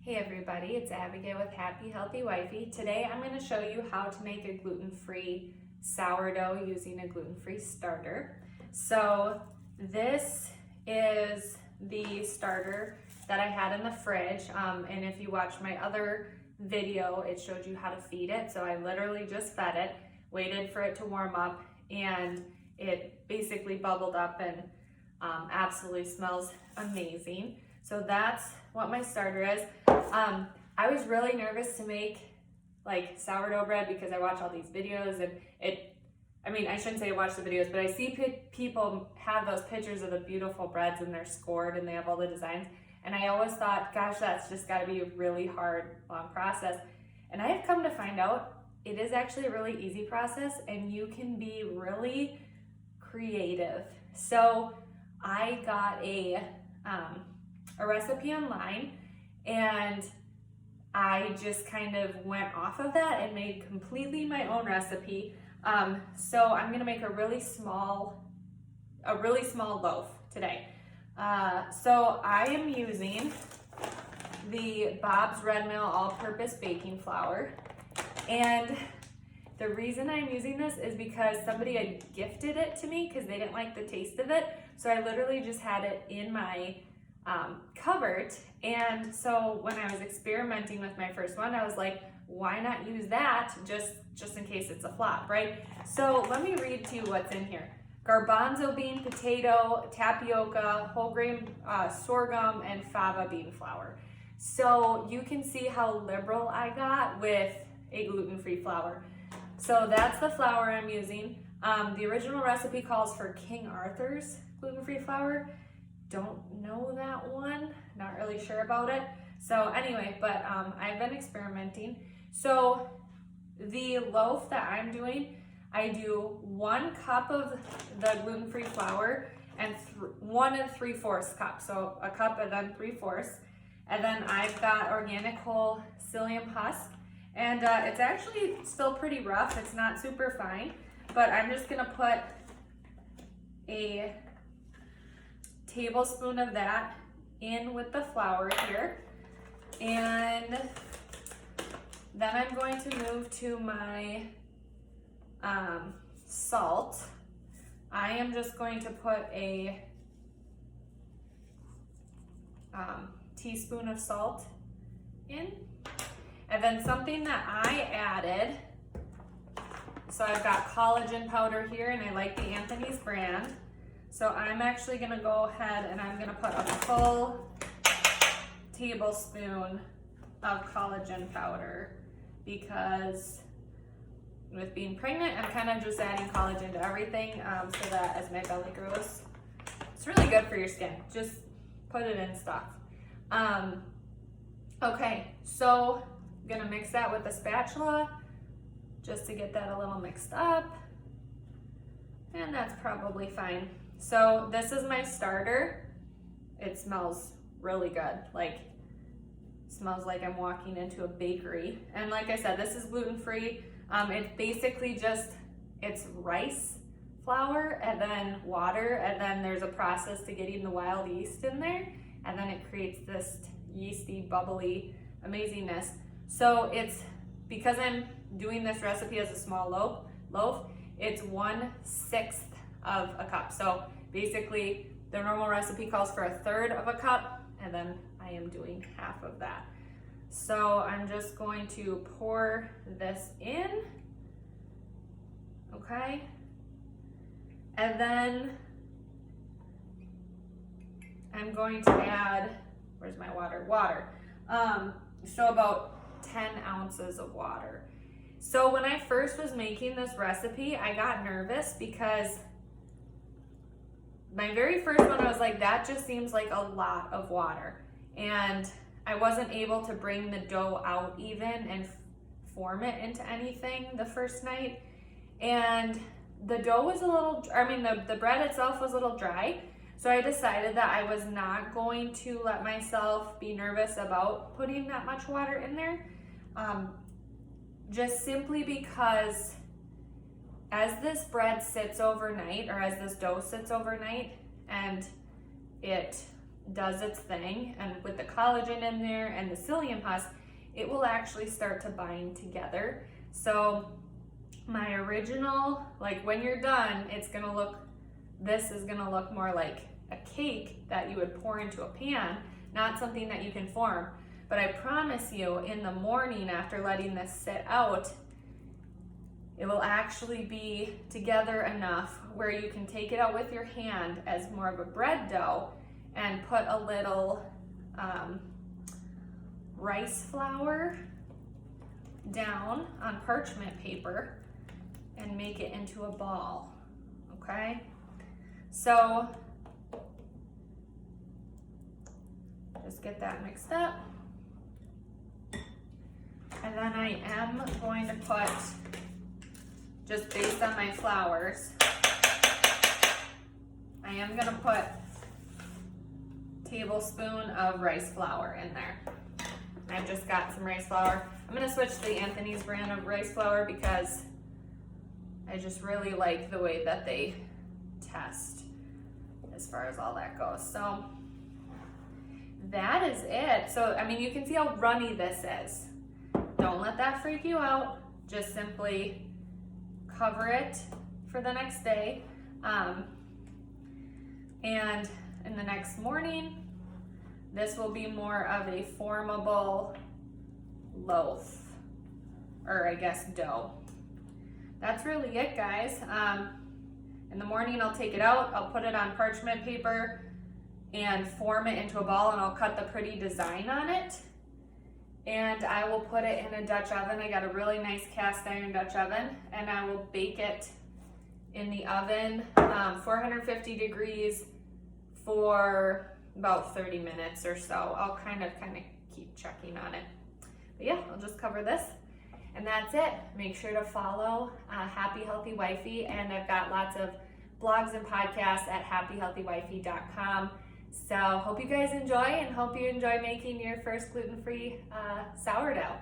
Hey everybody, it's Abigail with Happy Healthy Wifey. Today I'm going to show you how to make a gluten-free sourdough using a gluten-free starter. So this is the starter that I had in the fridge, and if you watched my other video, it showed you how to feed it. So I literally just fed it, waited for it to warm up, and it basically bubbled up and absolutely smells amazing. So that's what my starter is. I was really nervous to make like sourdough bread because I watch all these videos and I shouldn't say I watch the videos, but I see people have those pictures of the beautiful breads and they're scored and they have all the designs. And I always thought, gosh, that's just gotta be a really hard, long process. And I have come to find out it is actually a really easy process and you can be really creative. So I got a recipe online and I just kind of went off of that and made completely my own recipe. So I'm gonna make a really small loaf today. So I am using the Bob's Red Mill all-purpose baking flour, and the reason I'm using this is because somebody had gifted it to me because they didn't like the taste of it. So I literally just had it in my cupboard, and so when I was experimenting with my first one, I was like, why not use that just in case it's a flop, right? So let me read to you what's in here. Garbanzo bean, potato, tapioca, whole grain sorghum, and fava bean flour. So you can see how liberal I got with a gluten-free flour. So that's the flour I'm using. The original recipe calls for King Arthur's gluten-free flour. Don't know that one, not really sure about it. So anyway, but I've been experimenting. So the loaf that I'm doing, I do 1 cup of the gluten-free flour and 1 3/4 cup. So a cup and then 3/4. And then I've got organic whole psyllium husk. And it's actually still pretty rough. It's not super fine, but I'm just gonna put a tablespoon of that in with the flour here. And then I'm going to move to my salt. I am just going to put a teaspoon of salt in. And then something that I added, so I've got collagen powder here, and I like the Anthony's brand. So I'm actually gonna go ahead and I'm gonna put a full tablespoon of collagen powder, because with being pregnant, I'm kind of just adding collagen to everything so that as my belly grows, it's really good for your skin. Just put it in stuff. Okay, so I'm gonna mix that with a spatula just to get that a little mixed up. And that's probably fine. So this is my starter. It smells really good. Like, smells like I'm walking into a bakery. And like I said, this is gluten-free. It's basically just, it's rice flour and then water, and then there's a process to getting the wild yeast in there, and then it creates this yeasty, bubbly amazingness. So it's, because I'm doing this recipe as a small loaf, it's 1/6 of a cup. So basically the normal recipe calls for 1/3 of a cup, and then I am doing half of that. So I'm just going to pour this in, okay? And then I'm going to add, where's my water? So about 10 ounces of water. So when I first was making this recipe, I got nervous because my very first one, I was like, that just seems like a lot of water. And I wasn't able to bring the dough out even and form it into anything the first night. And the dough was a little, the bread itself was a little dry. So I decided that I was not going to let myself be nervous about putting that much water in there. Just simply because as this bread sits overnight, or as this dough sits overnight and it does its thing, and with the collagen in there and the psyllium husk, it will actually start to bind together. So my original, like when you're done, this is gonna look more like a cake that you would pour into a pan, not something that you can form. But I promise you, in the morning after letting this sit out, it will actually be together enough where you can take it out with your hand as more of a bread dough and put a little rice flour down on parchment paper and make it into a ball, okay? So just get that mixed up. And then I am going to put, just based on my flours, I am gonna put a tablespoon of rice flour in there. I've just got some rice flour. I'm gonna switch to the Anthony's brand of rice flour because I just really like the way that they test as far as all that goes. So that is it. So, I mean, you can see how runny this is. Don't let that freak you out. Just simply cover it for the next day. And in the next morning, this will be more of a formable loaf, or I guess dough. That's really it, guys. In the morning, I'll take it out, I'll put it on parchment paper and form it into a ball, and I'll cut the pretty design on it. And I will put it in a Dutch oven. I got a really nice cast iron Dutch oven, and I will bake it in the oven, 450 degrees for about 30 minutes or so. I'll kind of keep checking on it. But yeah, I'll just cover this. And that's it. Make sure to follow Happy Healthy Wifey, and I've got lots of blogs and podcasts at happyhealthywifey.com. So hope you guys enjoy, and hope you enjoy making your first gluten-free sourdough.